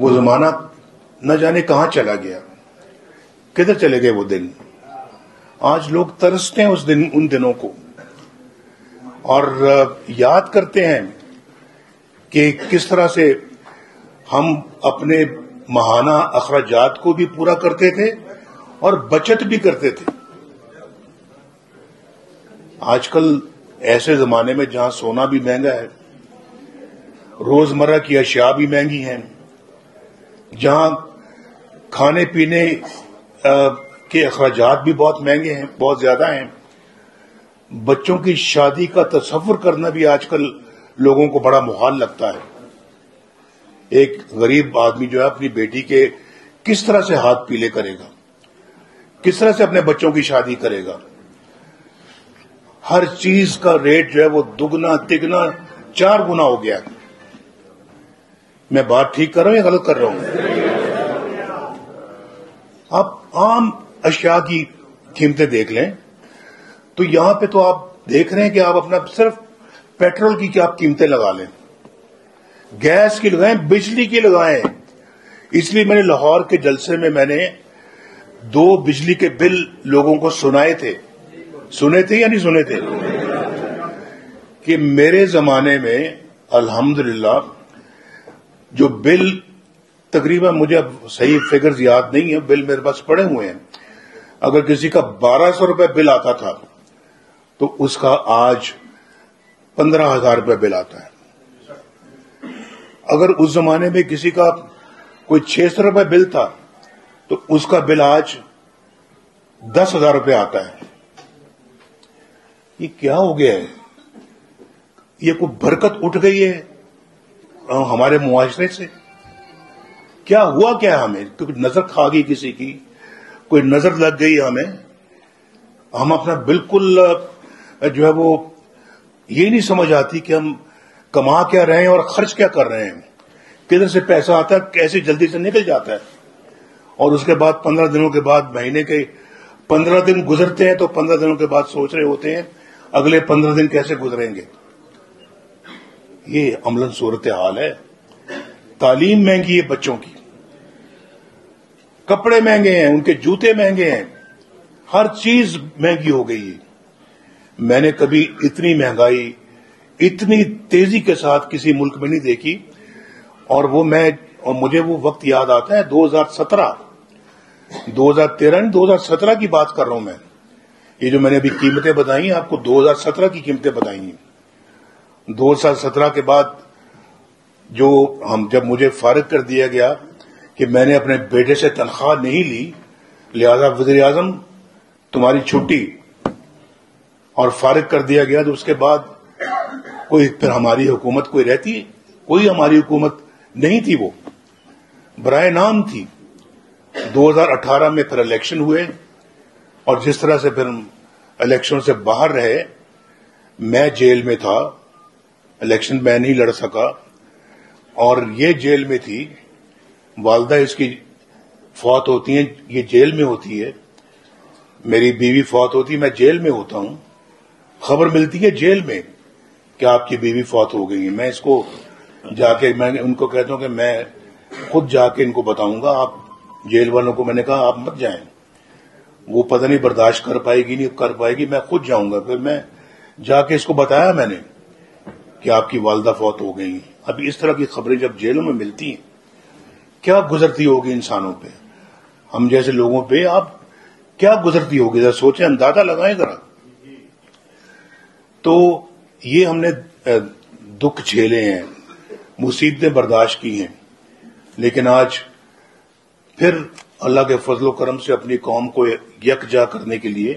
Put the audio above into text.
وہ زمانہ نہ جانے کہاں چلا گیا، کدھر چلے گئے وہ دن۔ آج لوگ ترستے ہیں ان دنوں کو اور یاد کرتے ہیں کہ کس طرح سے ہم اپنے ماہانہ اخراجات کو بھی پورا کرتے تھے اور بچت بھی کرتے تھے۔ آج کل ایسے زمانے میں جہاں سونا بھی مہنگا ہے، روزمرہ کی اشیاء بھی مہنگی ہیں، جہاں کھانے پینے کے اخراجات بھی بہت مہنگے ہیں، بہت زیادہ ہیں، بچوں کی شادی کا تصور کرنا بھی آج کل لوگوں کو بڑا محال لگتا ہے۔ ایک غریب آدمی جو ہے اپنی بیٹی کے کس طرح سے ہاتھ پیلے کرے گا، کس طرح سے اپنے بچوں کی شادی کرے گا۔ ہر چیز کا ریٹ جو ہے وہ دگنا تگنا 4 گنا ہو گیا۔ میں بات ٹھیک کر رہا ہوں یا غلط کر رہا ہوں؟ آپ عام اشیاء کی قیمتیں دیکھ لیں تو یہاں پہ تو آپ دیکھ رہے ہیں کہ آپ اپنا صرف پیٹرول کی کیا آپ قیمتیں لگا لیں، گیس کی لگائیں، بجلی کی لگائیں۔ اس لیے میں نے لاہور کے جلسے میں نے 2 بجلی کے بل لوگوں کو سنے تھے یا نہیں سنے تھے کہ میرے زمانے میں الحمدللہ جو بل تقریباً، مجھے اب صحیح فگرز یاد نہیں ہے، بل میرے پاس پڑے ہوئے ہیں، اگر کسی کا 1200 روپے بل آتا تھا تو اس کا آج 15,000 روپے بل آتا ہے۔ اگر اس زمانے میں کسی کا کوئی 600 روپے بل تھا تو اس کا بل آج 10,000 روپے آتا ہے۔ یہ کیا ہو گیا ہے؟ یہ کوئی برکت اٹھ گئی ہے ہمارے معاشرے سے؟ کیا ہوا کیا ہمیں؟ کیونکہ نظر کھا گئی کسی کی، کوئی نظر لگ گئی ہمیں، ہم اپنا بالکل جو ہے وہ یہ نہیں سمجھ آتی کہ ہم کما کیا رہے ہیں اور خرچ کیا کر رہے ہیں، کدھر سے پیسہ آتا ہے، کیسے جلدی سے نکل جاتا ہے، اور اس کے بعد 15 دنوں کے بعد، مہینے کے 15 دن گزرتے ہیں تو 15 دنوں کے بعد سوچ رہے ہوتے ہیں اگلے 15 دن کیسے گزریں گے۔ یہ عملاً صورتحال ہے۔ تعلیم مہنگی ہے بچوں کی، کپڑے مہنگے ہیں، ان کے جوتے مہنگے ہیں، ہر چیز مہنگی ہو گئی ہے۔ میں نے کبھی اتنی مہنگائی اتنی تیزی کے ساتھ کسی ملک میں نہیں دیکھی، اور مجھے وہ وقت یاد آتا ہے 2013 2017 کی بات کر رہا ہوں میں۔ یہ جو میں نے ابھی قیمتیں بتائی ہیں آپ کو، 2017 کی قیمتیں بتائی ہیں۔ 2017 کے بعد جب مجھے فارغ کر دیا گیا کہ میں نے اپنے بیٹے سے تنخواہ نہیں لی، لہذا وزیر اعظم تمہاری چھٹی، اور فارغ کر دیا گیا، تو اس کے بعد پھر ہماری حکومت کوئی رہتی؟ کوئی ہماری حکومت نہیں تھی، وہ برائے نام تھی۔ 2018 میں پھر الیکشن ہوئے، اور جس طرح سے پھر الیکشن سے باہر رہے، میں جیل میں تھا، الیکشن میں نہیں لڑ سکا، اور یہ جیل میں تھی، والدہ اس کی فوت ہوتی ہیں، یہ جیل میں ہوتی ہے، میری بیوی فوت ہوتی ہے، میں جیل میں ہوتا ہوں، خبر ملتی ہے جیل میں کہ آپ کی بیوی فوت ہو گئی ہے۔ میں اس کو جا کے میں ان کو کہتا ہوں کہ میں خود جا کے ان کو بتاؤں گا۔ آپ جیل والوں کو میں نے کہا آپ مت جائیں، وہ پتہ نہیں برداشت کر پائے گی نہیں کر پائے گی، میں خود جاؤں گا۔ پھر میں جا کے اس کو بتایا میں نے کہ آپ کی والدہ فوت ہو گئی۔ اب اس طرح کی خبریں جب جیلوں میں ملتی ہیں، کیا گزرتی ہوگی انسانوں پہ، ہم جیسے لوگوں پہ آپ کیا گزرتی ہوگی، ذرا سوچیں، اندازہ لگائیں ذرا۔ تو یہ ہم نے دکھ جھیلے ہیں، مصیبتیں برداشت کی ہیں، لیکن آج پھر اللہ کے فضل و کرم سے اپنی قوم کو یکجا کرنے کے لیے